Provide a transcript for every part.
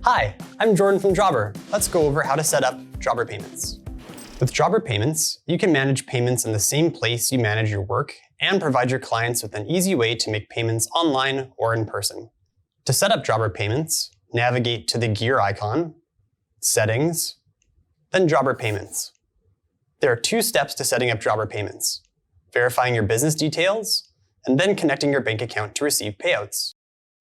Hi, I'm Jordan from Jobber. Let's go over how to set up Jobber Payments. With Jobber Payments, you can manage payments in the same place you manage your work and provide your clients with an easy way to make payments online or in person. To set up Jobber Payments, navigate to the gear icon, Settings, then Jobber Payments. There are 2 steps to setting up Jobber Payments: verifying your business details, and then connecting your bank account to receive payouts.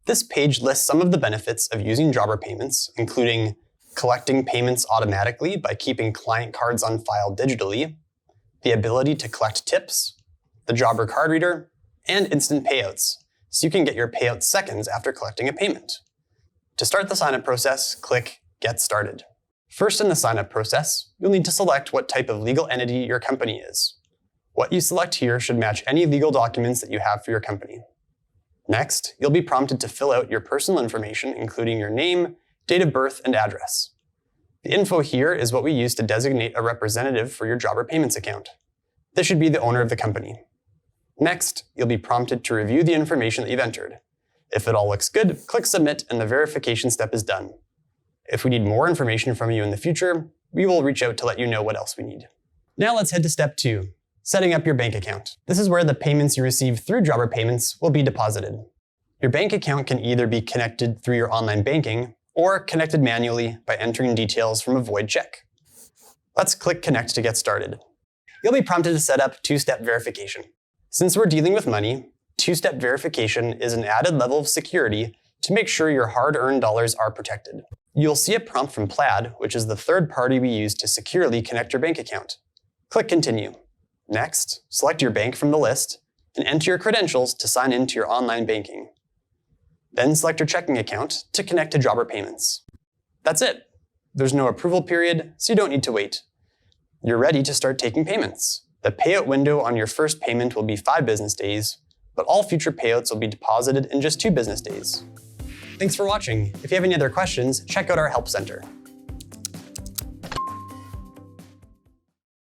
This page lists some of the benefits of using Jobber Payments, including collecting payments automatically by keeping client cards on file digitally, the ability to collect tips, the Jobber card reader, and instant payouts, so you can get your payout seconds after collecting a payment. To start the sign-up process, click Get Started. First in the sign-up process, you'll need to select what type of legal entity your company is. What you select here should match any legal documents that you have for your company. Next, you'll be prompted to fill out your personal information, including your name, date of birth, and address. The info here is what we use to designate a representative for your Jobber Payments account. This should be the owner of the company. Next, you'll be prompted to review the information that you've entered. If it all looks good, click Submit and the verification step is done. If we need more information from you in the future, we will reach out to let you know what else we need. Now let's head to step 2. Setting up your bank account. This is where the payments you receive through Jobber Payments will be deposited. Your bank account can either be connected through your online banking or connected manually by entering details from a void check. Let's click Connect to get started. You'll be prompted to set up 2-step verification. Since we're dealing with money, 2-step verification is an added level of security to make sure your hard-earned dollars are protected. You'll see a prompt from Plaid, which is the third party we use to securely connect your bank account. Click Continue. Next, select your bank from the list and enter your credentials to sign into your online banking. Then select your checking account to connect to Jobber Payments. That's it. There's no approval period, so you don't need to wait. You're ready to start taking payments. The payout window on your first payment will be 5 business days, but all future payouts will be deposited in just 2 business days. Thanks for watching. If you have any other questions, check out our Help Center.